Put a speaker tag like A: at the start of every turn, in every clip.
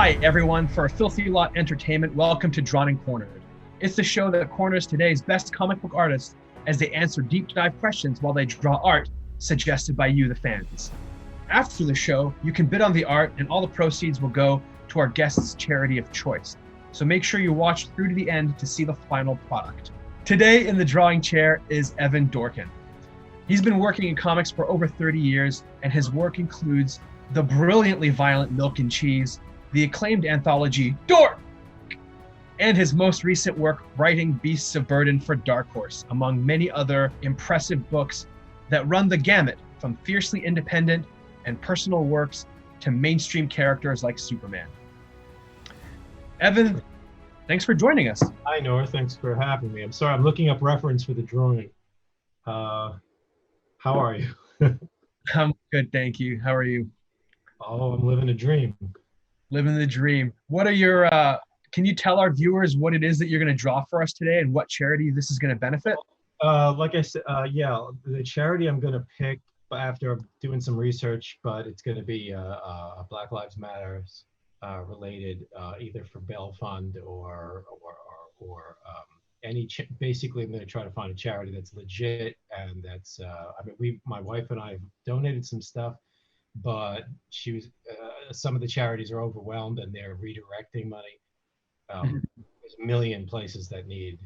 A: Hi, everyone. For Filthy Lot Entertainment, welcome to Drawn and Cornered. It's the show that corners today's best comic book artists as they answer deep dive questions while they draw art suggested by you, the fans. After the show, you can bid on the art, and all the proceeds will go to our guest's charity of choice. So make sure you watch through to the end to see the final product. Today in the drawing chair is Evan Dorkin. He's been working in comics for over 30 years, and his work includes the brilliantly violent Milk and Cheese, the acclaimed anthology Dork, and his most recent work writing Beasts of Burden for Dark Horse, among many other impressive books that run the gamut from fiercely independent and personal works to mainstream characters like Superman. Evan, thanks for joining us.
B: Hi, Nora. Thanks for having me. I'm sorry, I'm looking up reference for the drawing. How are you?
A: I'm good, thank you. How are you?
B: Oh, I'm living a dream.
A: Living the dream. What are your, can you tell our viewers what it is that you're going to draw for us today and what charity this is going to benefit?
B: Like I said, yeah, the charity I'm going to pick after doing some research, but it's going to be Black Lives Matter related, either for bail fund or any. Basically, I'm going to try to find a charity that's legit and that's. I mean, my wife and I have donated some stuff, but some of the charities are overwhelmed and they're redirecting money. There's a million places that need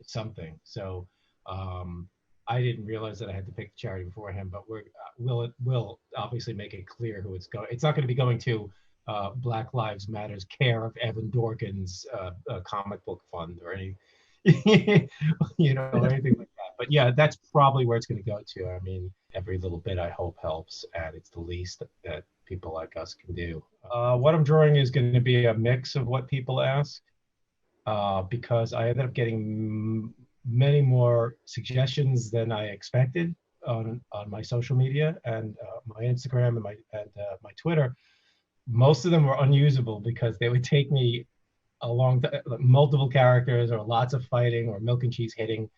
B: something. So I didn't realize that I had to pick the charity beforehand, but we'll obviously make it clear who it's going. It's not going to be going to Black Lives Matters care of Evan Dorkin's comic book fund or any, anything like that. But yeah, that's probably where it's going to go to. I mean, every little bit I hope helps, and it's the least that people like us can do. What I'm drawing is going to be a mix of what people ask, because I ended up getting many more suggestions than I expected on my social media and my Instagram and my Twitter. Most of them were unusable because they would take me along multiple characters or lots of fighting or Milk and Cheese hitting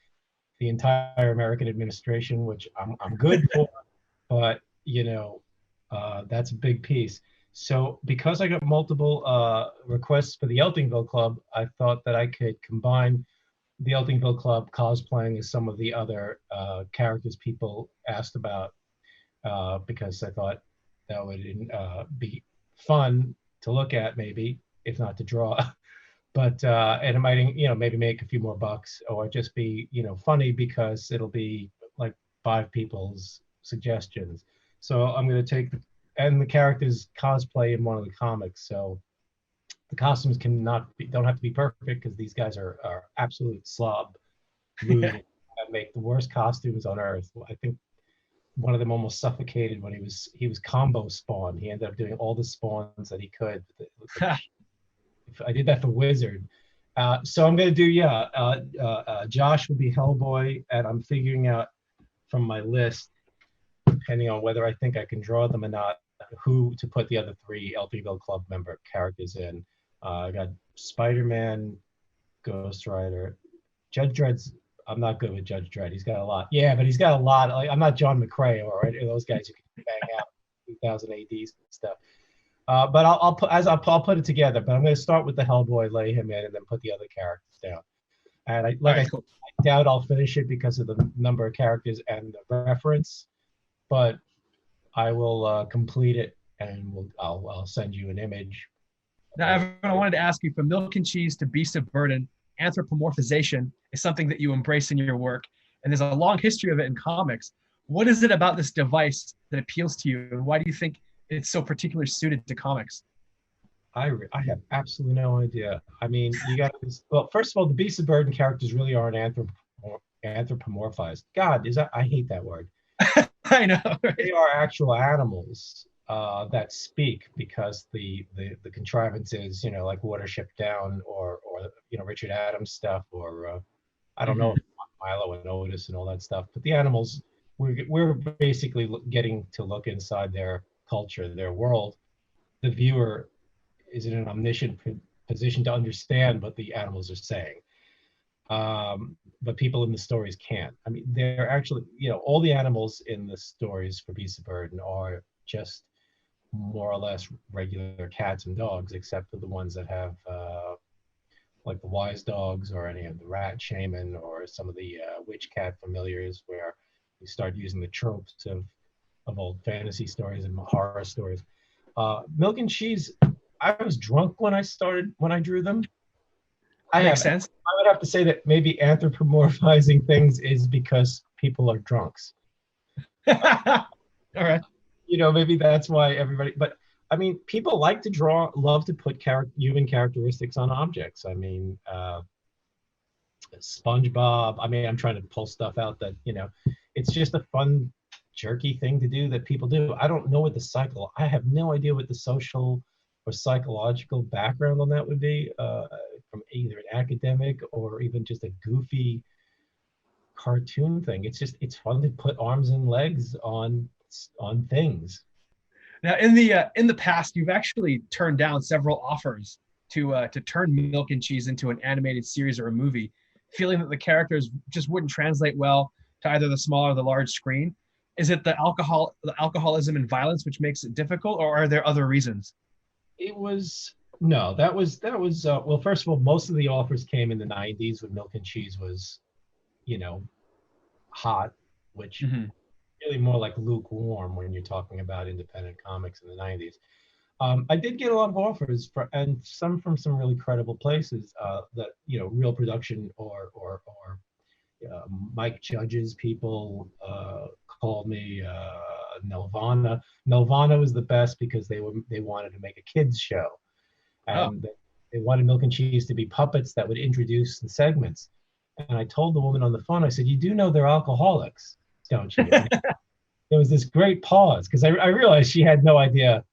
B: the entire American administration, which I'm good for, but that's a big piece. So because I got multiple requests for the Eltingville Club, I thought that I could combine the Eltingville Club cosplaying as some of the other characters people asked about, because I thought that would be fun to look at, maybe, if not to draw. But and it might, maybe make a few more bucks, or just be, funny because it'll be like 5 people's suggestions. So I'm going to take the characters cosplay in one of the comics. So the costumes don't have to be perfect because these guys are absolute slob. That make the worst costumes on earth. I think one of them almost suffocated when he was combo spawn. He ended up doing all the spawns that he could. I did that for Wizard. So I'm going to do, Josh will be Hellboy, and I'm figuring out from my list, depending on whether I think I can draw them or not, who to put the other 3 Eltingville Club member characters in. I got Spider-Man, Ghost Rider, Judge Dredd's. I'm not good with Judge Dredd. He's got a lot. Yeah, but he's got a lot. Like, I'm not John McCrae or any of those guys who can bang out 2000 ADs and stuff. But I'll put it together. But I'm going to start with the Hellboy, lay him in, and then put the other characters down. And I doubt I'll finish it because of the number of characters and the reference. But I will complete it, and I'll send you an image.
A: Now, Evan, I wanted to ask you, from Milk and Cheese to Beast of Burden, anthropomorphization is something that you embrace in your work, and there's a long history of it in comics. What is it about this device that appeals to you, and why do you think it's so particularly suited to comics?
B: I have absolutely no idea. I mean, you got this. Well, first of all, the Beast of Burden characters really aren't anthropomorphized. God, I hate that word.
A: I know. Right?
B: They are actual animals that speak, because the contrivances, like Watership Down or Richard Adams stuff, or I don't know, Milo and Otis and all that stuff. But the animals, we're basically getting to look inside their culture, their world. The viewer is in an omniscient position to understand what the animals are saying. But people in the stories can't. I mean, they're actually, all the animals in the stories for Beasts of Burden are just more or less regular cats and dogs, except for the ones that have like the wise dogs or any of the rat shaman or some of the witch cat familiars, where you start using the tropes of old fantasy stories and horror stories. Milk and Cheese, I was drunk when I drew them.
A: Makes sense.
B: I would have to say that maybe anthropomorphizing things is because people are drunks.
A: All right.
B: You know, maybe that's why everybody, but I mean, people like to draw, love to put human characteristics on objects. I mean, SpongeBob, I mean, I'm trying to pull stuff out that, you know, it's just a fun, jerky thing to do that people do. I don't know what I have no idea what the social or psychological background on that would be, from either an academic or even just a goofy cartoon thing. It's fun to put arms and legs on things.
A: Now, in the past, you've actually turned down several offers to turn Milk and Cheese into an animated series or a movie, feeling that the characters just wouldn't translate well to either the small or the large screen. Is it the alcoholism and violence which makes it difficult, or are there other reasons?
B: It was no, that was well, first of all, most of the offers came in the 90s when Milk and Cheese was, you know, hot, which
A: Mm-hmm.
B: really more like lukewarm when you're talking about independent comics in the 90s. I did get a lot of offers and some from some really credible places, that, you know, Real Production or Mike Judge's people called me. Nelvana. Nelvana was the best because they wanted to make a kids show,
A: Oh.
B: and they wanted Milk and Cheese to be puppets that would introduce the segments. And I told the woman on the phone, I said, "You do know they're alcoholics, don't you?" There was this great pause because I realized she had no idea.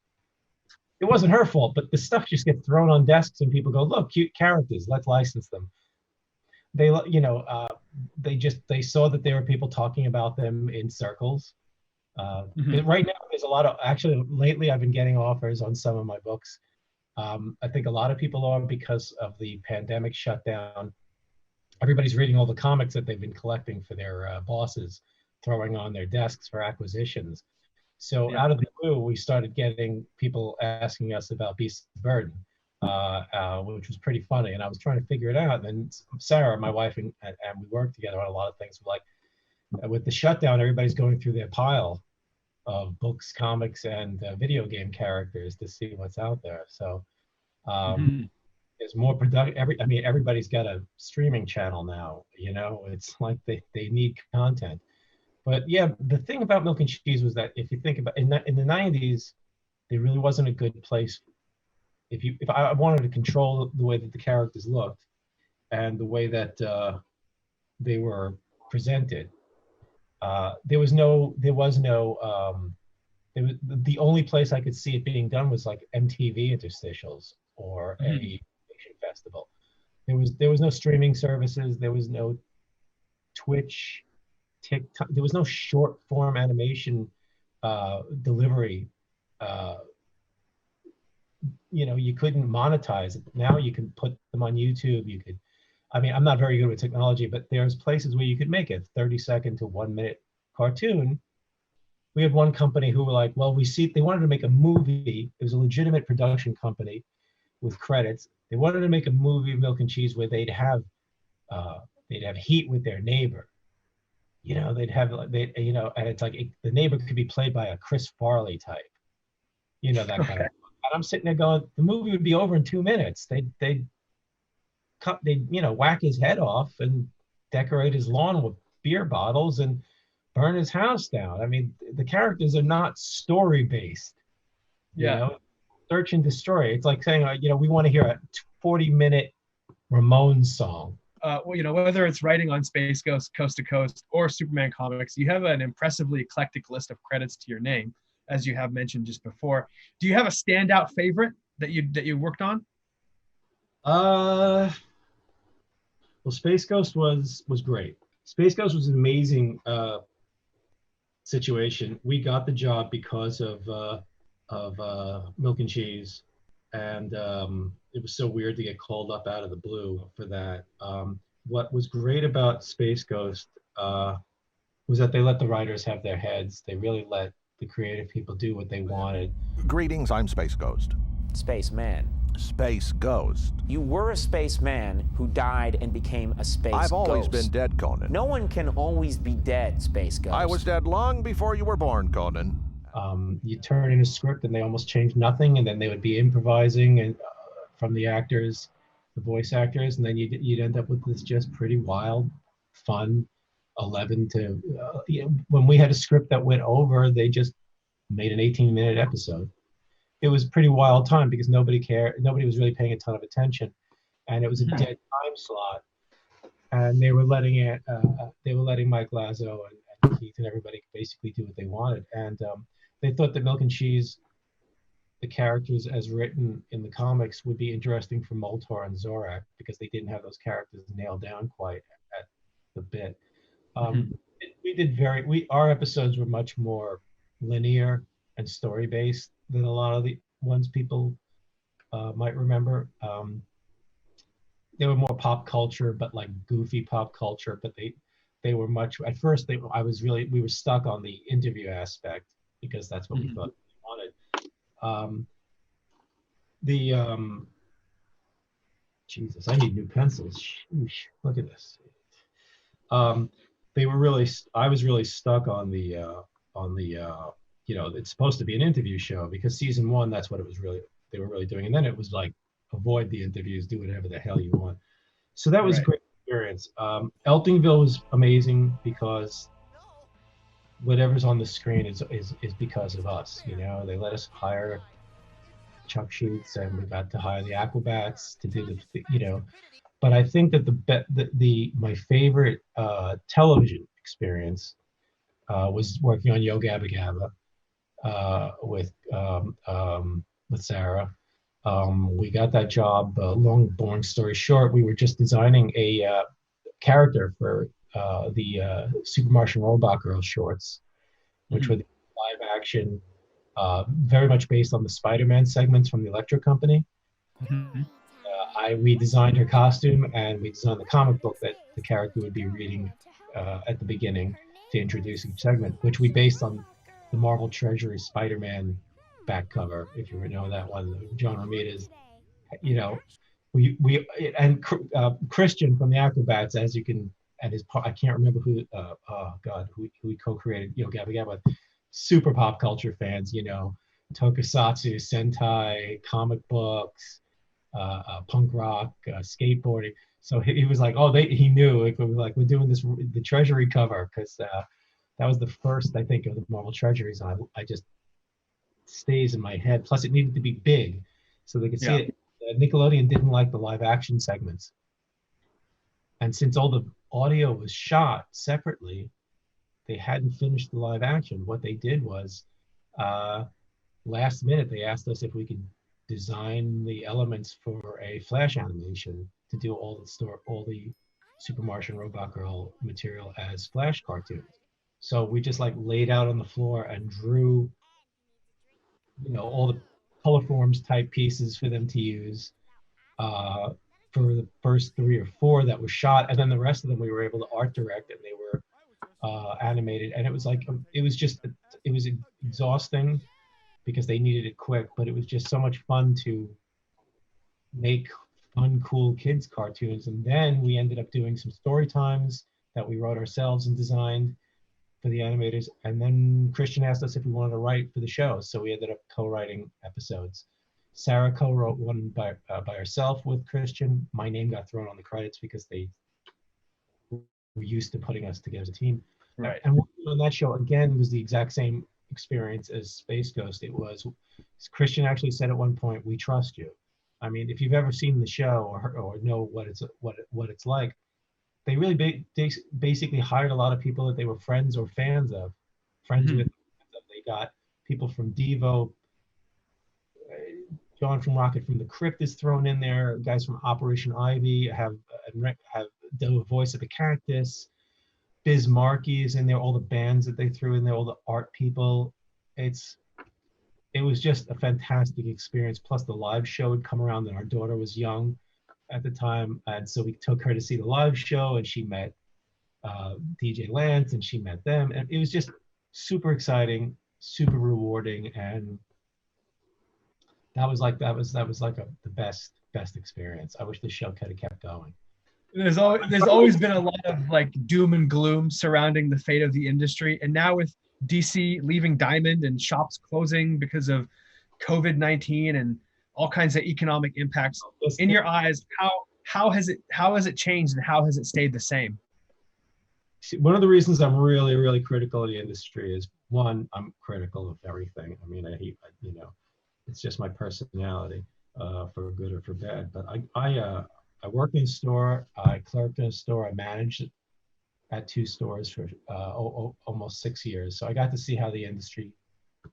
B: It wasn't her fault, but the stuff just gets thrown on desks and people go, "Look, cute characters, let's license them." They, you know, they saw that there were people talking about them in circles.
A: Mm-hmm.
B: Right now, there's a lot of, actually, lately I've been getting offers on some of my books. I think a lot of people are, because of the pandemic shutdown. Everybody's reading all the comics that they've been collecting for their bosses, throwing on their desks for acquisitions. So
A: Yeah.
B: out of the blue, we started getting people asking us about Beasts of Burden, which was pretty funny. And I was trying to figure it out. And then Sarah, my wife, and we worked together on a lot of things. Like, with the shutdown, everybody's going through their pile of books, comics, and video game characters to see what's out there. So
A: Mm-hmm.
B: there's more product. I mean, everybody's got a streaming channel now. You know, it's like they need content. But yeah, the thing about Milk and Cheese was that if you think about in the 90s, there really wasn't a good place. If I wanted to control the way that the characters looked and the way that they were presented, there was the only place I could see it being done was like MTV interstitials or a
A: Mm-hmm.
B: fiction festival. There was no streaming services. There was no Twitch, TikTok. There was no short form animation delivery. Uh, you know, you couldn't monetize it. Now you can put them on YouTube. You could, I mean, I'm not very good with technology, but there's places where you could make a 30-second to 1-minute cartoon. We had one company who were like, well, they wanted to make a movie. It was a legitimate production company with credits. They wanted to make a movie of Milk and Cheese where they'd have heat with their neighbor. You know, you know, and it's like the neighbor could be played by a Chris Farley type. You know, that kind of. And I'm sitting there going, the movie would be over in 2 minutes. They'd you know, whack his head off and decorate his lawn with beer bottles and burn his house down. I mean, the characters are not story based. You
A: Yeah.
B: know, search and destroy. It's like saying, you know, we want to hear a 40-minute Ramones song.
A: Well, you know, whether it's writing on Space Ghost, Coast to Coast, or Superman comics, you have an impressively eclectic list of credits to your name, as you have mentioned just before. Do you have a standout favorite that you worked on?
B: Well, Space Ghost was great. Space Ghost was an amazing situation. We got the job because of Milk and Cheese, and it was so weird to get called up out of the blue for that. What was great about Space Ghost was that they let the writers have their heads. They really let the creative people do what they wanted.
C: Greetings, I'm Space Ghost.
D: Spaceman.
C: Space Ghost.
D: You were a spaceman who died and became a space
C: I've always
D: ghost.
C: been dead, Conan.
D: No one can always be dead, Space Ghost.
C: I was dead long before you were born, Conan.
B: You turn in a script and they almost change nothing, and then they would be improvising and from the actors, the voice actors, and then you'd end up with this just pretty wild, fun 11 to when we had a script that went over, they just made an 18-minute episode. It was a pretty wild time because nobody cared, nobody was really paying a ton of attention, and it was a dead time slot, and they were letting Mike Lazo and Keith and everybody basically do what they wanted, and they thought that Milk and Cheese, the characters as written in the comics, would be interesting for Moltar and Zorak because they didn't have those characters nailed down quite at the bit. Our episodes were much more linear and story based than a lot of the ones people might remember. They were more pop culture, but like goofy pop culture. But they were much. At first, we were stuck on the interview aspect because that's what we thought we wanted. Jesus, I need new pencils. Sheesh, look at this. I was really stuck on the it's supposed to be an interview show because season 1, that's what they were really doing. And then it was like, avoid the interviews, do whatever the hell you want. So that was a great experience. Eltingville was amazing because whatever's on the screen is because of us. They let us hire Chuck Sheets, and we got to hire the Aquabats to do But I think that my favorite television experience was working on Yo Gabba Gabba with Sarah. We got that job. Long, boring story short, we were just designing a character for the Super Martian Robot Girl shorts, which were the live action, very much based on the Spider-Man segments from the Electro Company. We designed her costume, and we designed the comic book that the character would be reading at the beginning to introduce each segment, which we based on the Marvel Treasury Spider-Man back cover, if you know that one, John Romita's. Christian from the Acrobats, as you can, and I can't remember who he co-created Gabba Gabba. Super pop culture fans, Tokusatsu, Sentai, comic books, punk rock, skateboarding. So he was like, he knew. It was like, we're doing this, the Treasury cover, because that was the first, I think, of the Marvel Treasuries. And I just stays in my head. Plus, it needed to be big so they could see it. Nickelodeon didn't like the live action segments. And since all the audio was shot separately, they hadn't finished the live action. What they did was, last minute, they asked us if we could design the elements for a flash animation to do all the Super Martian Robot Girl material as flash cartoons. So we just like laid out on the floor and drew, all the colorforms type pieces for them to use for the first 3 or 4 that were shot, and then the rest of them we were able to art direct, and they were animated. And it was like, it was exhausting because they needed it quick, but it was just so much fun to make fun, cool kids cartoons. And then we ended up doing some story times that we wrote ourselves and designed for the animators. And then Christian asked us if we wanted to write for the show, so we ended up co-writing episodes. Sarah co-wrote one by herself with Christian. My name got thrown on the credits because they were used to putting us together as a team.
A: Right.
B: And on that show, again, was the exact same experience as Space Ghost. It was, Christian actually said at one point, "We trust you." I mean, if you've ever seen the show or know what it's like, they really basically hired a lot of people that they were friends or fans of, with. They got people from Devo, John from Rocket from the Crypt is thrown in there, guys from Operation Ivy have the voice of the Cactus, Biz Markie is in there, all the bands that they threw in there, all the art people. It was just a fantastic experience. Plus the live show had come around, and our daughter was young at the time, and so we took her to see the live show, and she met DJ Lance, and she met them, and it was just super exciting. super rewarding, and that was like the best experience. I wish the show could have kept going.
A: There's always been a lot of like doom and gloom surrounding the fate of the industry, and now with DC leaving Diamond and shops closing because of COVID-19 and all kinds of economic impacts. In your eyes, how has it changed and how has it stayed the same?
B: One of the reasons I'm really critical of the industry is, one, I'm critical of everything. I mean, it's just my personality, for good or for bad. But I worked in a store, I clerked in a store, I managed at 2 stores for almost 6 years. So I got to see how the industry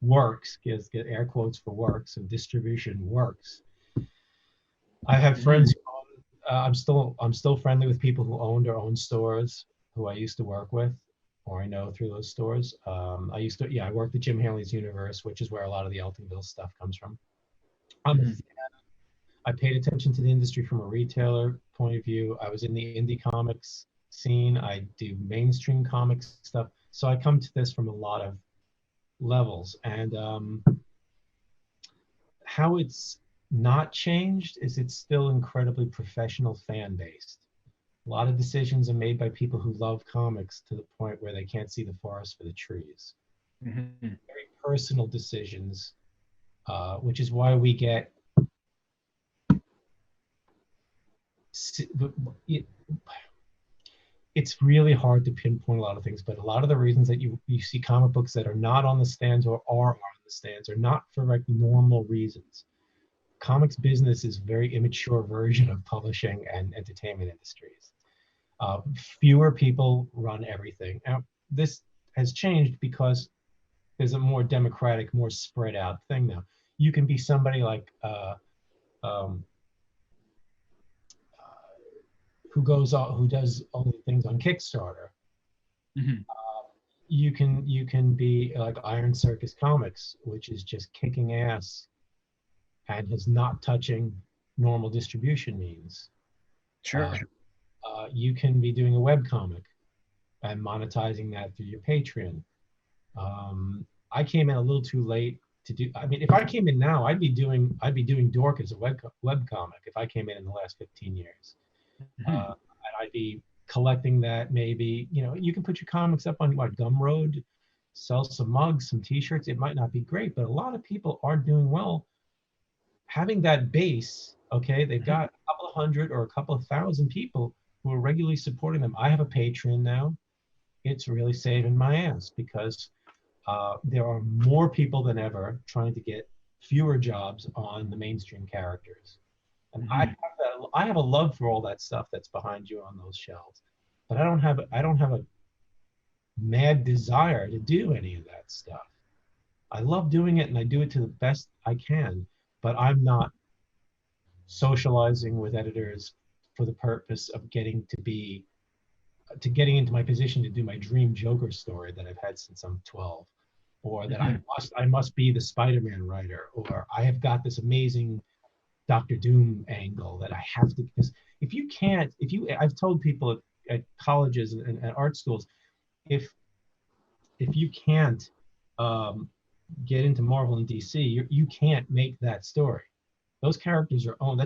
B: works, get air quotes for works, and distribution works. I have friends who own, I'm still friendly with people who owned or own stores who I used to work with, or I know through those stores. I worked at Jim Hanley's Universe, which is where a lot of the Eltingville stuff comes from. I paid attention to the industry from a retailer point of view. I was in the indie comics scene. I do mainstream comics stuff. So I come to this from a lot of levels. And how it's not changed is it's still incredibly professional, fan-based. A lot of decisions are made by people who love comics to the point where they can't see the forest for the trees. Very personal decisions, which is why we get it's really hard to pinpoint a lot of things, but a lot of the reasons that you see comic books that are not on the stands or are on the stands are not for like normal reasons. Comics business is a very immature version of publishing and entertainment industries. Fewer people run everything. Now, this has changed because there's a more democratic, more spread out thing now. You can be somebody like who does only things on Kickstarter. You can be like Iron Circus Comics, which is just kicking ass and is not touching normal distribution means.
A: Sure.
B: You can be doing a web comic and monetizing that through your Patreon. I came in a little too late to do. I mean, if I came in now, I'd be doing Dork as a web comic. If I came in the last 15 years, and I'd be collecting that. Maybe you can put your comics up on Gumroad, sell some mugs, some T-shirts. It might not be great, but a lot of people are doing well. Having that base, okay, they've got a couple of hundred or a couple of thousand people who are regularly supporting them. I have a Patreon now. It's really saving my ass because there are more people than ever trying to get fewer jobs on the mainstream characters. And I have a love for all that stuff that's behind you on those shelves, but I don't have a mad desire to do any of that stuff. I love doing it and I do it to the best I can, but I'm not socializing with editors for the purpose of getting into my position to do my dream Joker story that I've had since I'm 12, or that I must be the Spider-Man writer, or I have got this amazing Dr. Doom angle that I have to. Because I've told people at colleges and art schools, if you can't get into Marvel and DC, you can't make that story. Those characters are owned.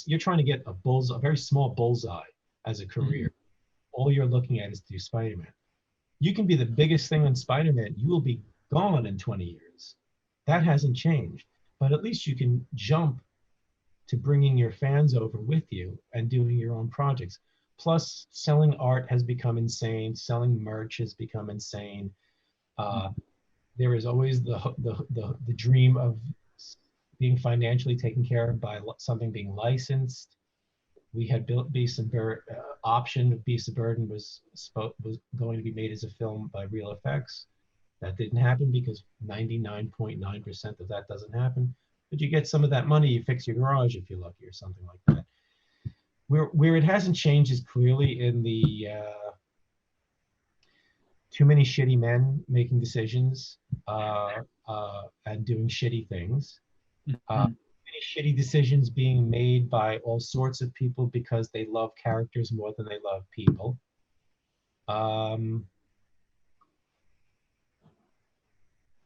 B: You're trying to get a very small bullseye as a career. All you're looking at is to do Spider-Man. You can be the biggest thing on Spider-Man. You will be gone in 20 years. That hasn't changed. But at least you can jump to bringing your fans over with you and doing your own projects. Plus, selling art has become insane. Selling merch has become insane. There is always the dream of being financially taken care of by something being licensed. We had built Beast and Burden. Option of Beast of Burden was going to be made as a film by Real Effects. That didn't happen because 99.9% of that doesn't happen. But you get some of that money, you fix your garage if you're lucky, or something like that. Where it hasn't changed is clearly in the too many shitty men making decisions and doing shitty things. Many shitty decisions being made by all sorts of people because they love characters more than they love people.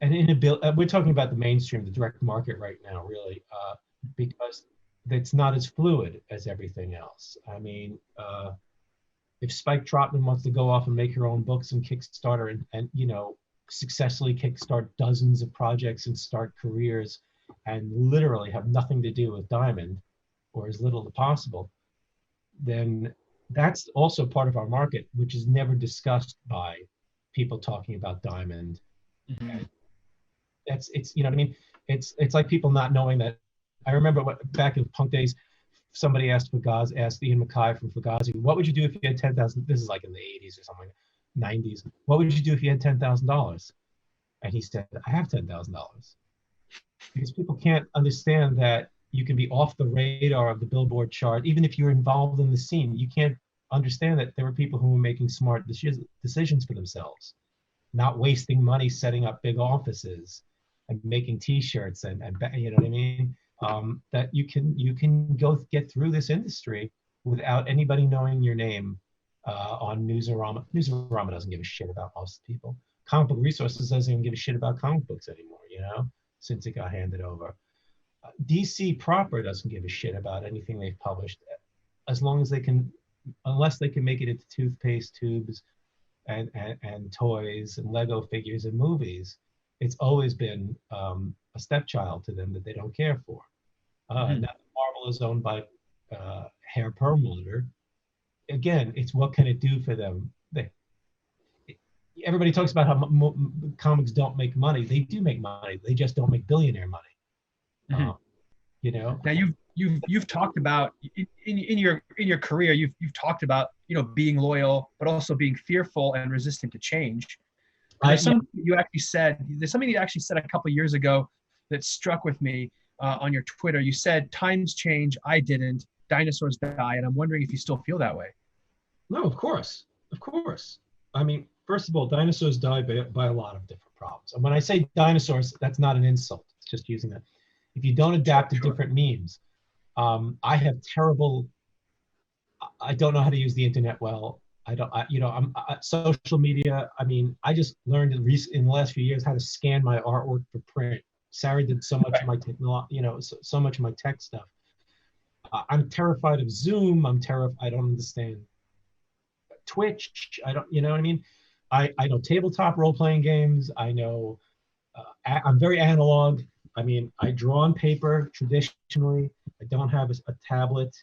B: an inability. We're talking about the mainstream, the direct market right now, really, because it's not as fluid as everything else. I mean, if Spike Trotman wants to go off and make her own books and Kickstarter and you know, successfully kickstart dozens of projects and start careers and literally have nothing to do with Diamond, or as little as possible, then that's also part of our market, which is never discussed by people talking about Diamond.
A: Mm-hmm.
B: It's you know what I mean? It's like people not knowing that. I remember back in punk days, somebody asked Ian Mackay from Fugazi, what would you do if you had 10,000? This is like in the 80s or something, 90s. What would you do if you had $10,000? And he said, I have $10,000. Because people can't understand that you can be off the radar of the Billboard chart, even if you're involved in the scene. You can't understand that there were people who were making smart decisions for themselves, not wasting money setting up big offices and making T-shirts and you know what I mean. That you can go get through this industry without anybody knowing your name on Newsarama. Newsarama doesn't give a shit about most people. Comic Book Resources doesn't even give a shit about comic books anymore, you know, since it got handed over. DC proper doesn't give a shit about anything they've published, as long as they can, unless they can make it into toothpaste tubes and toys and Lego figures and movies. It's always been a stepchild to them that they don't care for. Now Marvel is owned by Hair Perlmutter. Again, it's what can it do for them? Everybody talks about how comics don't make money. They do make money. They just don't make billionaire money.
A: Mm-hmm.
B: You know.
A: Now you've talked about in your career, you've talked about, you know, being loyal, but also being fearful and resistant to change. There's something you actually said a couple of years ago that struck with me on your Twitter. You said, times change, I didn't, dinosaurs die, and I'm wondering if you still feel that way.
B: No, of course. I mean, first of all, dinosaurs die by a lot of different problems. And when I say dinosaurs, that's not an insult. It's just using that. If you don't adapt to different memes, I have terrible, I don't know how to use the internet well. Social media. I mean, I just learned in the last few years how to scan my artwork for print. Sarah did so much of my so much of my tech stuff. I'm terrified of Zoom. I don't understand Twitch. You know what I mean? I know tabletop role-playing games. I know, I'm very analog. I mean, I draw on paper traditionally. I don't have a tablet.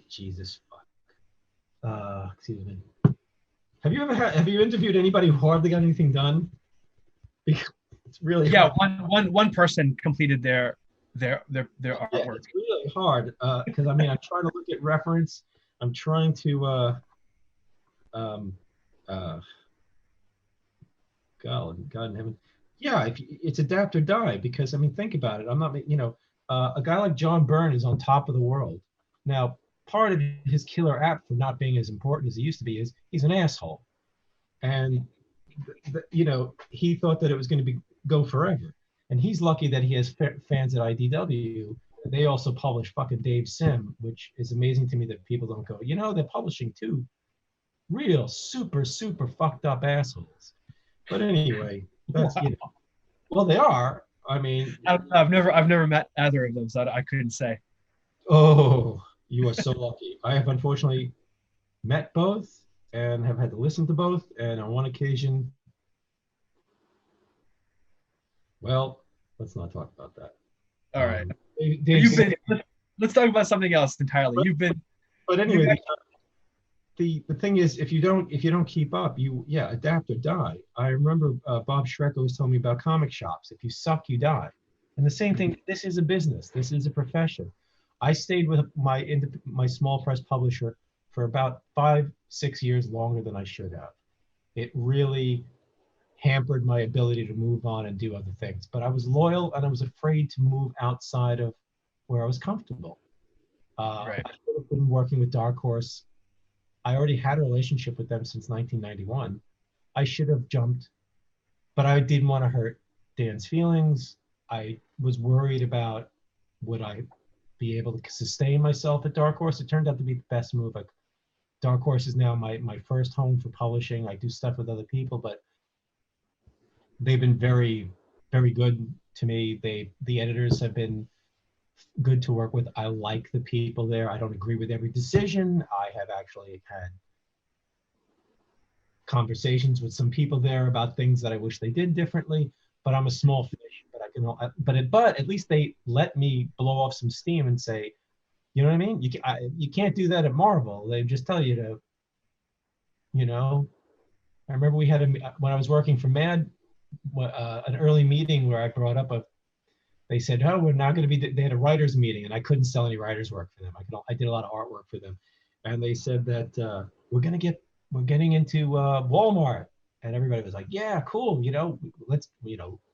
B: Jesus fuck. Excuse me. Have you interviewed anybody who hardly got anything done? Because it's really hard.
A: one person completed their artwork.
B: It's really hard because I mean, I'm trying to look at reference. I'm trying to God in heaven. Yeah, it's adapt or die, because I mean, think about it. I'm not, you know, a guy like John Byrne is on top of the world. Now, part of his killer app for not being as important as he used to be is he's an asshole. And, you know, he thought that it was going to go forever. And he's lucky that he has fans at IDW. They also publish fucking Dave Sim, which is amazing to me that people don't go, you know, they're publishing two real super fucked up assholes. But anyway, that's, you know, well, they are. I mean,
A: I've never met either of them, so I couldn't say.
B: Oh, you are so lucky. I have unfortunately met both and have had to listen to both, and on one occasion, well, let's not talk about that.
A: All right. Let's talk about something else entirely.
B: But anyway, the thing is, if you don't keep up, adapt or die. I remember Bob Schreck always told me about comic shops. If you suck, you die. And the same thing. This is a business. This is a profession. I stayed with my small press publisher for about 5-6 years longer than I should have. It really hampered my ability to move on and do other things. But I was loyal, and I was afraid to move outside of where I was comfortable.
A: Right.
B: I should have been working with Dark Horse. I already had a relationship with them since 1991. I should have jumped, but I didn't want to hurt Dan's feelings. I was worried about, would I be able to sustain myself at Dark Horse? It turned out to be the best move Dark Horse is now my first home for publishing. I do stuff with other people, but they've been very, very good to me. The editors have been good to work with. I like the people there. I don't agree with every decision. I have actually had conversations with some people there about things that I wish they did differently, but I'm a small fish. But at least they let me blow off some steam and say, you know what I mean? You can't do that at Marvel. They just tell you to, you know. I remember we had when I was working for Mad, an early meeting where I brought up they said, oh, we're not going to be, they had a writer's meeting, and I couldn't sell any writer's work for them. I did a lot of artwork for them. And they said that we're getting into Walmart. And everybody was like, yeah, cool.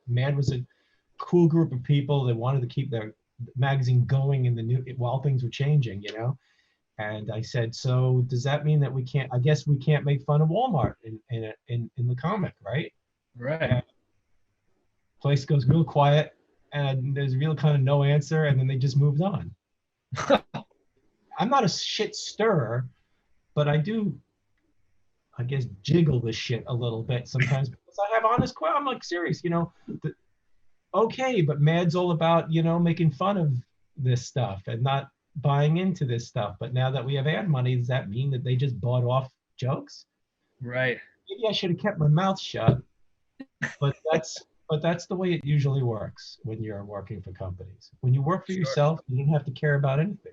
B: Mad was a cool group of people that wanted to keep their magazine going while things were changing, you know? And I said, so does that mean that I guess we can't make fun of Walmart in the comic, right?
A: Right.
B: And place goes real quiet, and there's real kind of no answer, and then they just moved on. I'm not a shit stirrer, but I do, I guess, jiggle the shit a little bit sometimes because I have honest questions. I'm like, serious, okay, but Mad's all about, making fun of this stuff and not buying into this stuff. But now that we have ad money, does that mean that they just bought off jokes?
A: Right.
B: Maybe I should have kept my mouth shut, but that's the way it usually works when you're working for companies. When you work for yourself, you don't have to care about anything.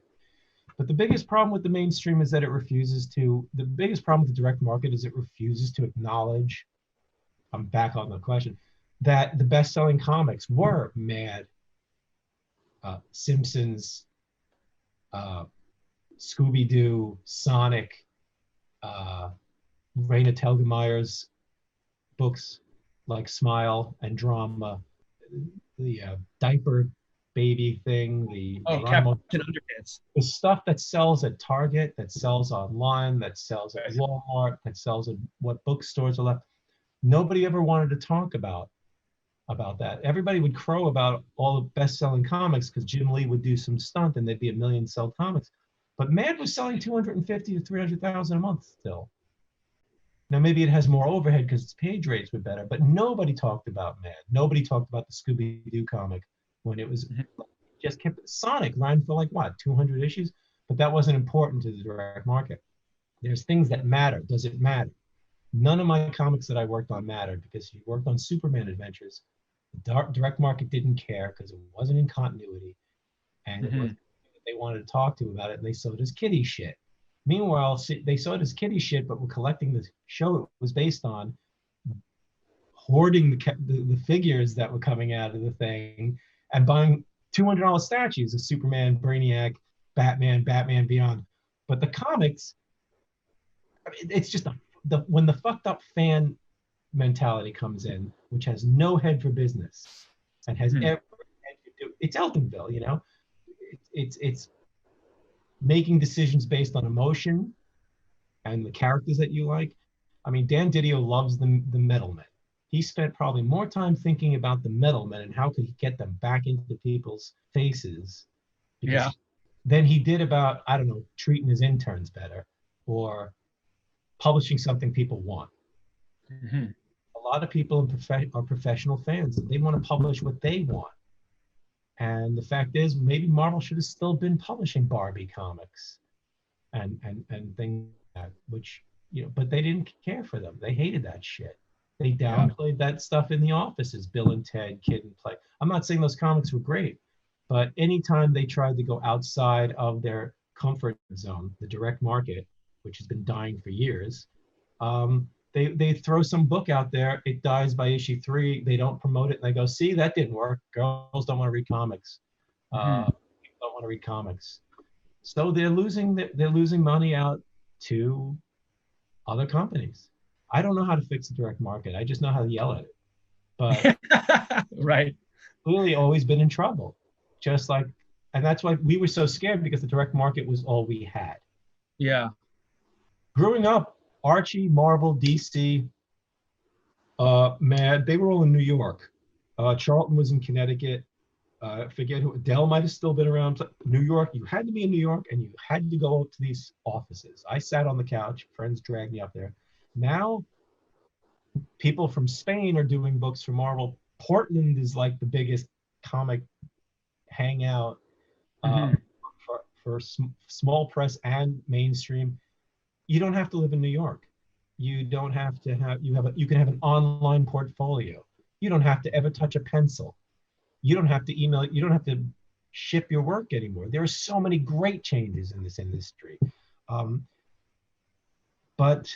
B: But the biggest problem with the mainstream is that the biggest problem with the direct market is it refuses to acknowledge, I'm back on the question, that the best-selling comics were Mad, Simpsons, Scooby-Doo, Sonic, Raina Telgemeyer's books like Smile and Drama, the diaper baby thing,
A: Captain Underpants.
B: the stuff that sells at Target, that sells online, that sells at Walmart, that sells at what bookstores are left. Nobody ever wanted to talk about that. Everybody would crow about all the best-selling comics because Jim Lee would do some stunt and there'd be 1 million sold comics. But Mad was selling 250 to 300,000 a month still. Now maybe it has more overhead because its page rates were better, but nobody talked about Mad. Nobody talked about the Scooby-Doo comic when it was just kept. Sonic ran for 200 issues, but that wasn't important to the direct market. There's things that matter. Does it matter? None of my comics that I worked on mattered because you worked on Superman adventures. The direct market didn't care because it wasn't in continuity, and it wasn't they wanted to talk to about it, and they saw it as kiddie shit. Meanwhile, they saw it as kiddie shit, but were collecting the show it was based on, hoarding the figures that were coming out of the thing, and buying $200 statues of Superman, Brainiac, Batman, Batman Beyond. But the comics, it's just when the fucked up fan mentality comes in, which has no head for business and has every head to do. It's Eltingville, It's making decisions based on emotion and the characters that you like. I mean, Dan Didio loves the Metalmen. He spent probably more time thinking about the Metalmen and how could he get them back into people's faces than he did about, I don't know, treating his interns better or publishing something people want. A lot of people are professional fans and they want to publish what they want. And the fact is, maybe Marvel should have still been publishing Barbie comics and things like that, which, but they didn't care for them. They hated that shit. They downplayed that stuff in the offices, Bill and Ted, Kid and Play. I'm not saying those comics were great, but anytime they tried to go outside of their comfort zone, the direct market, which has been dying for years, they throw some book out there, it dies by issue 3, they don't promote it, and they go, see, that didn't work. Girls don't want to read comics. People don't want to read comics. So they're losing money out to other companies. I don't know how to fix the direct market. I just know how to yell at it. But
A: right.
B: Clearly always been in trouble. And that's why we were so scared, because the direct market was all we had.
A: Yeah.
B: Growing up, Archie, Marvel, DC, Mad, they were all in New York. Charlton was in Connecticut. Forget who, Dell might have still been around. New York, you had to be in New York and you had to go to these offices. I sat on the couch, friends dragged me up there. Now, people from Spain are doing books for Marvel. Portland is like the biggest comic hangout for small press and mainstream. You don't have to live in New York. You don't have to have, you can have an online portfolio. You don't have to ever touch a pencil. You don't have to email, you don't have to ship your work anymore. There are so many great changes in this industry. But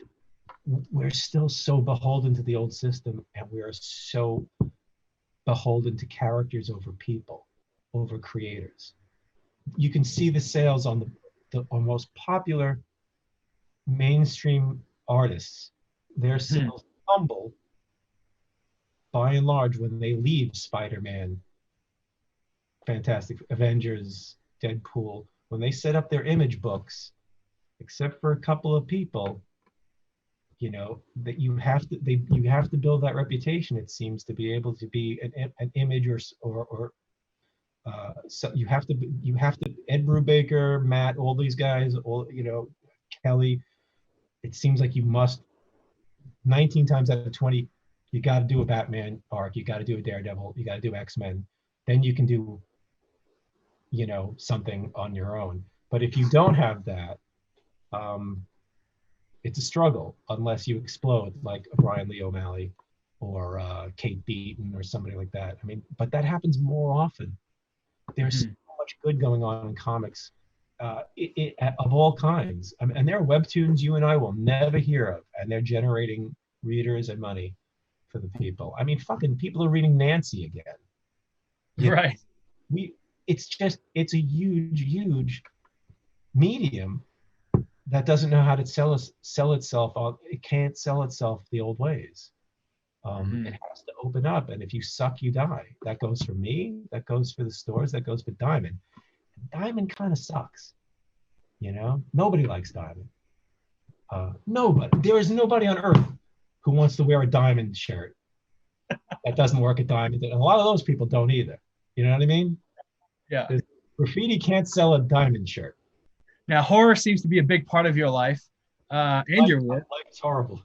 B: we're still so beholden to the old system, and we are so beholden to characters over people, over creators. You can see the sales on the most popular mainstream artists. Their sales tumble by and large when they leave Spider-Man, Fantastic Avengers, Deadpool. When they set up their image books, except for a couple of people, you know, that you have to build that reputation. It seems to be able to be an image or so you have to Ed Brubaker, Matt, all these guys, all, you know, Kelly. It seems like you must 19 times out of 20, you got to do a Batman arc, you got to do a Daredevil, you got to do X-Men, then you can do, you know, something on your own. But if you don't have that, it's a struggle unless you explode like a Brian Lee O'Malley or Kate Beaton or somebody like that. I mean, but that happens more often. There's so much good going on in comics of all kinds. I mean, and there are webtoons you and I will never hear of, and they're generating readers and money for the people. I mean, fucking people are reading Nancy again. You
A: Right.
B: know, it's a huge medium that doesn't know how to sell itself. It can't sell itself the old ways. It has to open up, and if you suck, you die. That goes for me, that goes for the stores, that goes for Diamond. Diamond kind of sucks, you know? Nobody likes Diamond. Nobody. There is nobody on earth who wants to wear a Diamond shirt that doesn't work at Diamond. And a lot of those people don't either. You know what I mean?
A: Yeah.
B: Graffiti can't sell a Diamond shirt.
A: Now, horror seems to be a big part of your life and your work.
B: Life is horrible.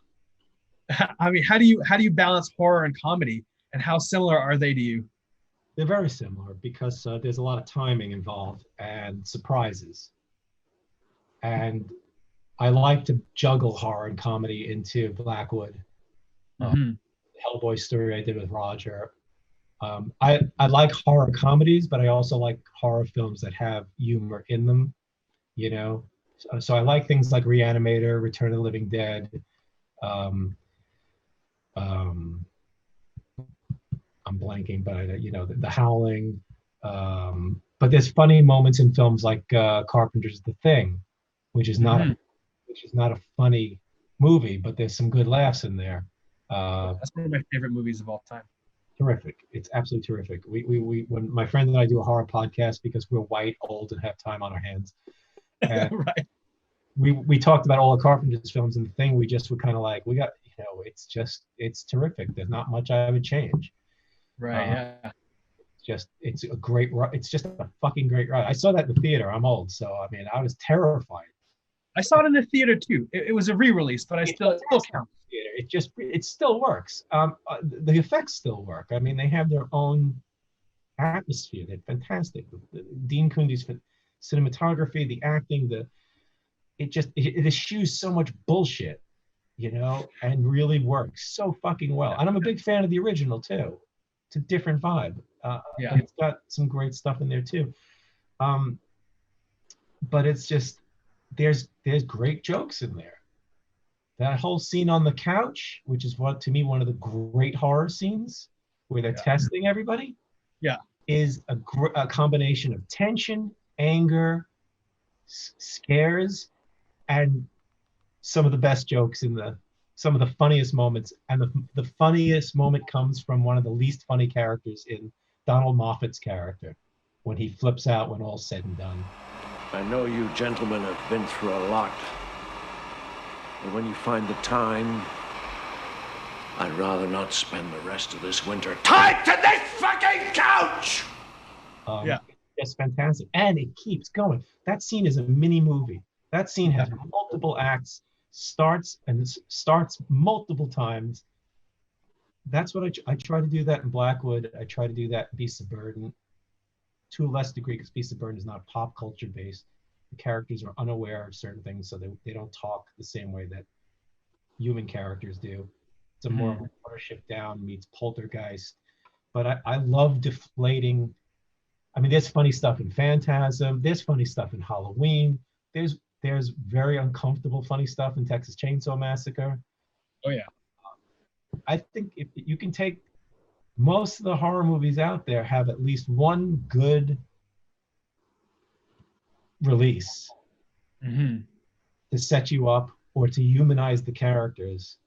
A: I mean, how do you balance horror and comedy, and how similar are they to you?
B: They're very similar because there's a lot of timing involved and surprises. And I like to juggle horror and comedy into Blackwood. Hellboy story I did with Roger. I like horror comedies, but I also like horror films that have humor in them, you know? So I like things like Reanimator, Return of the Living Dead, I'm blanking, but you know, the Howling. But there's funny moments in films like Carpenter's The Thing, which is not a funny movie, but there's some good laughs in there.
A: That's one of my favorite movies of all time.
B: Terrific! It's absolutely terrific. We when my friend and I do a horror podcast because we're white, old, and have time on our hands. And
A: Right.
B: We talked about all the Carpenter's films, and The Thing, we just were kind of like, it's terrific. There's not much I would change.
A: Right. Yeah.
B: It's a great, it's just a fucking great ride. I saw that in the theater. I'm old, so I mean, I was terrified.
A: I saw it in the theater too. It was a re-release, but it still counts.
B: It still works. The effects still work. I mean, they have their own atmosphere. They're fantastic. Dean Kundi's cinematography, the acting, it eschews so much bullshit, you know, and really works so fucking well. And I'm a big fan of the original too. It's a different vibe. But it's got some great stuff in there too. But it's just, there's great jokes in there. That whole scene on the couch, which is to me one of the great horror scenes, where they're testing everybody, is a combination of tension, anger, scares, and some of the best jokes some of the funniest moments. And the funniest moment comes from one of the least funny characters in Donald Moffat's character, when he flips out when all's said and done.
E: I know you gentlemen have been through a lot. And when you find the time, I'd rather not spend the rest of this winter tied to this fucking couch!
A: Yeah.
B: It's fantastic, and it keeps going. That scene is a mini movie. That scene has multiple acts, starts multiple times. That's what I try to do that in Blackwood. I try to do that in Beasts of Burden, to a less degree, because Beasts of Burden is not pop culture based. The characters are unaware of certain things, so they don't talk the same way that human characters do. It's a more Watership Down meets Poltergeist. But I love deflating. I mean, there's funny stuff in Phantasm. There's funny stuff in Halloween. There's very uncomfortable funny stuff in Texas Chainsaw Massacre.
A: Oh yeah.
B: I think if you can take most of the horror movies out there have at least one good release to set you up or to humanize the characters.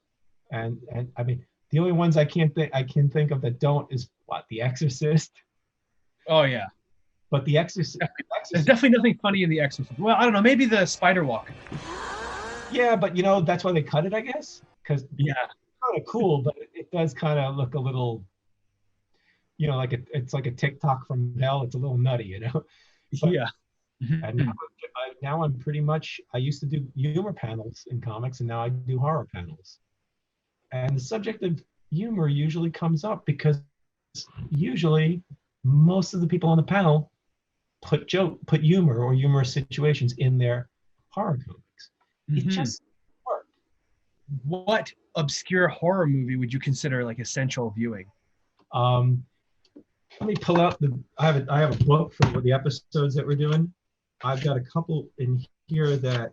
B: And I mean, the only ones I can think of that don't is what, The Exorcist.
A: Oh yeah.
B: But The Exorcist.
A: There's definitely nothing funny in The Exorcist. Well, I don't know. Maybe the Spider Walk.
B: Yeah, but that's why they cut it, I guess. Because it's kind of cool, but it does kind of look a little, like it's like a TikTok from hell. It's a little nutty, But,
A: yeah.
B: And now I'm pretty much. I used to do humor panels in comics, and now I do horror panels. And the subject of humor usually comes up because usually most of the people on the panel put humor or humorous situations in their horror comics. It just works.
A: What obscure horror movie would you consider like essential viewing?
B: Let me pull out I have a book for the episodes that we're doing. I've got a couple in here that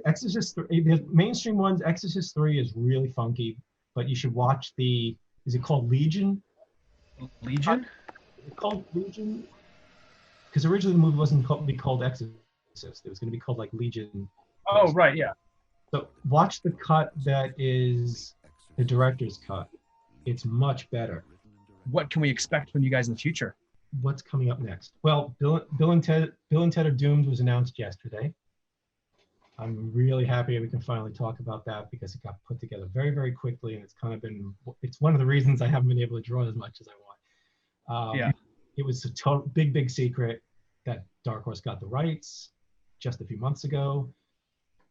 B: Exorcist 3, the mainstream ones. Exorcist 3 is really funky, but you should watch is it called Legion?
A: Legion?
B: Is it called Legion? Because originally the movie wasn't going to be called Exorcist. It was going to be called like Legion.
A: Oh, right, yeah.
B: So watch the cut that is the director's cut. It's much better.
A: What can we expect from you guys in the future?
B: What's coming up next? Well, Bill and Ted Are Doomed was announced yesterday. I'm really happy we can finally talk about that because it got put together very, very quickly, and it's one of the reasons I haven't been able to draw as much as I want. It was a big secret that Dark Horse got the rights just a few months ago,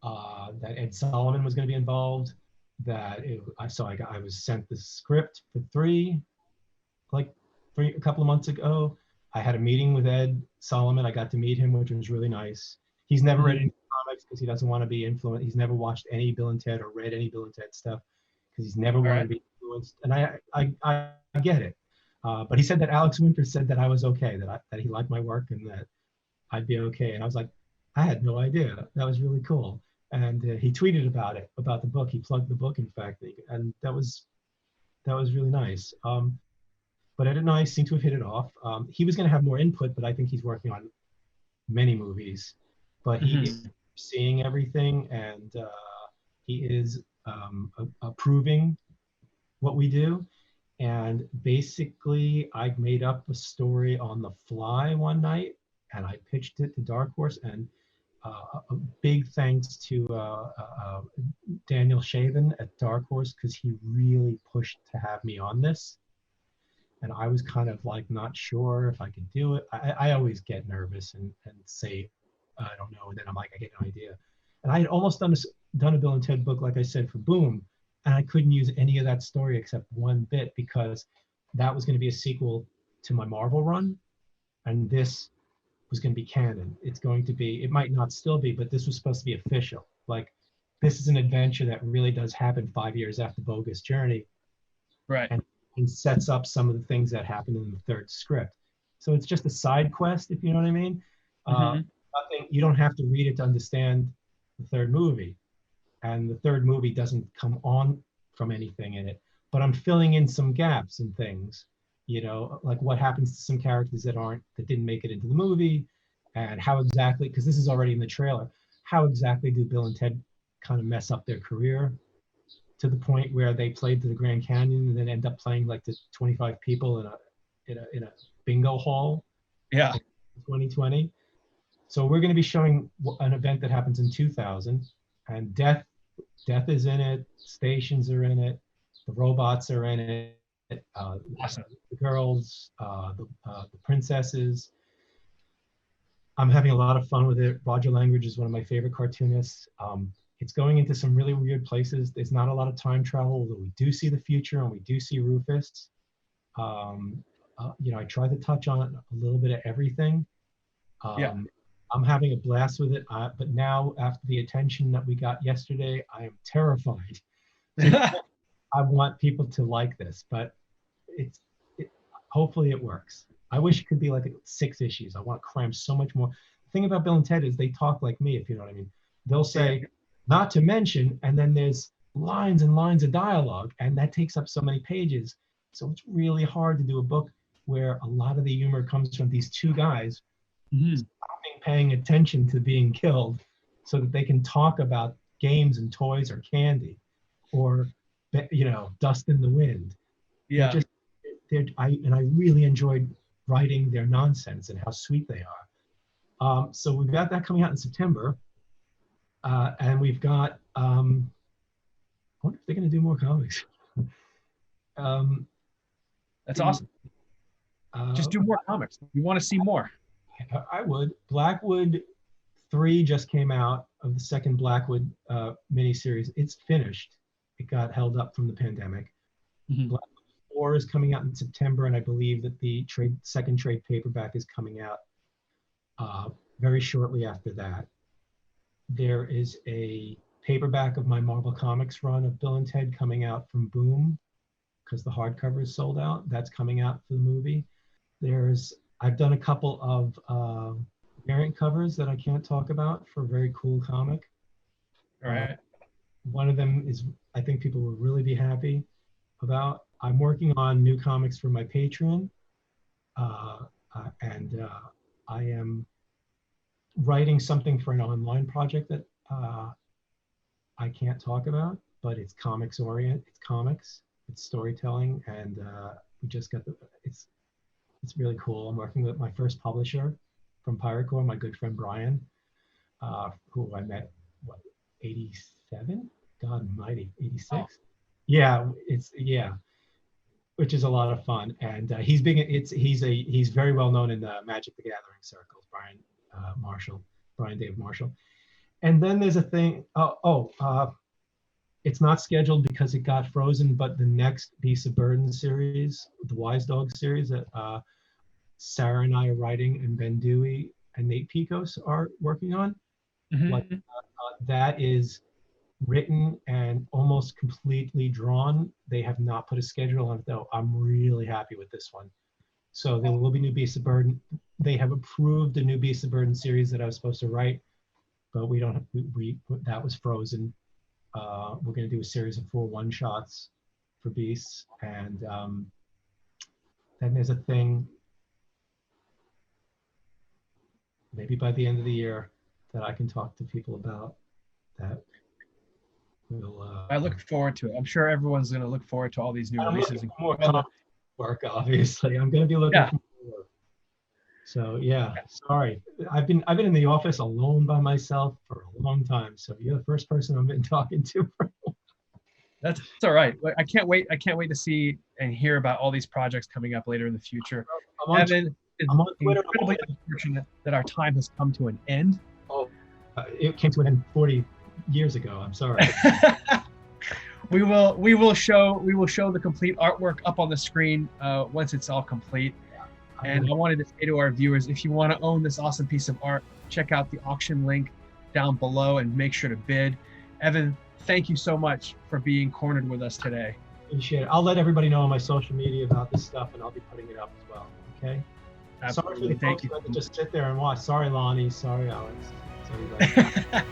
B: that Ed Solomon was going to be involved, I was sent the script for 3 a couple of months ago. I had a meeting with Ed Solomon. I got to meet him, which was really nice. He's never read any comics because he doesn't want to be influenced. He's never watched any Bill and Ted or read any Bill and Ted stuff because he's never wanted to be influenced. And I get it. But he said that Alex Winter said that I was okay, that he liked my work and that I'd be okay. And I was like, I had no idea. That was really cool. And he tweeted about the book. He plugged the book, in fact, and that was really nice. But Ed and I seem to have hit it off. He was going to have more input, but I think he's working on many movies. But he is seeing everything, and he is approving what we do. And basically, I made up a story on the fly one night, and I pitched it to Dark Horse. And a big thanks to Daniel Shaven at Dark Horse, because he really pushed to have me on this. And I was kind of like not sure if I could do it. I always get nervous and say, I don't know. And then I'm like, I get no idea. And I had almost done a Bill and Ted book, like I said, for Boom. And I couldn't use any of that story except one bit because that was going to be a sequel to my Marvel run. And this was going to be canon. It might not still be, but this was supposed to be official. Like, this is an adventure that really does happen 5 years after Bogus Journey.
A: Right.
B: And sets up some of the things that happened in the third script. So it's just a side quest, if you know what I mean. Nothing, you don't have to read it to understand the third movie. And the third movie doesn't come on from anything in it. But I'm filling in some gaps and things, like what happens to some characters that didn't make it into the movie, and how exactly, because this is already in the trailer, how exactly do Bill and Ted kind of mess up their career to the point where they played to the Grand Canyon and then end up playing like to 25 people in a bingo hall.
A: Yeah.
B: In 2020. So we're going to be showing an event that happens in 2000, and Death is in it. Stations are in it. The robots are in it.
A: Awesome.
B: The girls, the princesses. I'm having a lot of fun with it. Roger Langridge is one of my favorite cartoonists. It's going into some really weird places. There's not a lot of time travel, although we do see the future and we do see Rufus. I try to touch on a little bit of everything. I'm having a blast with it, but now after the attention that we got yesterday, I am terrified. I want people to like this, but hopefully it works. I wish it could be like 6 issues. I want to cram so much more. The thing about Bill and Ted is they talk like me, if you know what I mean. They'll say, not to mention, and then there's lines and lines of dialogue, and that takes up so many pages. So it's really hard to do a book where a lot of the humor comes from these 2 guys stopping paying attention to being killed so that they can talk about games and toys or candy or, dust in the wind.
A: Yeah.
B: I really enjoyed writing their nonsense and how sweet they are. So we've got that coming out in September. And we've got, I wonder if they're going to do more comics.
A: That's awesome. Just do more comics. You want to see more.
B: I would. Blackwood 3 just came out of the second Blackwood miniseries. It's finished. It got held up from the pandemic. Blackwood 4 is coming out in September, and I believe that the second trade paperback is coming out very shortly after that. There is a paperback of my Marvel Comics run of Bill and Ted coming out from Boom because the hardcover is sold out. That's coming out for the movie. I've done a couple of variant covers that I can't talk about for a very cool comic.
A: All right.
B: One of them is, I think people will really be happy about. I'm working on new comics for my Patreon, and I am writing something for an online project that I can't talk about, but it's comics orient. It's comics. It's storytelling, and we just got it's really cool. I'm working with my first publisher from Pirate Corps, my good friend Brian, who I met 87? God almighty, 86. Oh. Yeah, which is a lot of fun, and he's very well known in the Magic the Gathering circles. Brian Dave Marshall, and then there's a thing. It's not scheduled because it got frozen, but the next Beasts of Burden series, the Wise Dog series that Sarah and I are writing, and Ben Dewey and Nate Picos are working on, that is written and almost completely drawn. They have not put a schedule on it, though. I'm really happy with this one. So there will be new Beasts of Burden. They have approved a new Beasts of Burden series that I was supposed to write, but that was frozen. We're going to do a series of 4 one-shots for Beasts, and then there's a thing maybe by the end of the year that I can talk to people about that will.
A: I look forward to it. I'm sure everyone's going to look forward to all these new releases.
B: More comic work, obviously. I'm going to be looking for more work. So yeah, sorry. I've been in the office alone by myself for a long time. So you're the first person I've been talking to.
A: That's all right. I can't wait to see and hear about all these projects coming up later in the future. Evan,
B: I'm on Twitter.
A: Incredibly unfortunate that our time has come to an end.
B: It came to an end 40 years ago. I'm sorry.
A: We will show the complete artwork up on the screen once it's all complete. And I wanted to say to our viewers, if you want to own this awesome piece of art, check out the auction link down below and make sure to bid. Evan, thank you so much for being cornered with us today.
B: Appreciate it. I'll let everybody know on my social media about this stuff, and I'll be putting it up as well. Okay.
A: Absolutely.
B: Sorry for the folks who had to just sit there and watch. Sorry, Lonnie. Sorry, Alex. Sorry,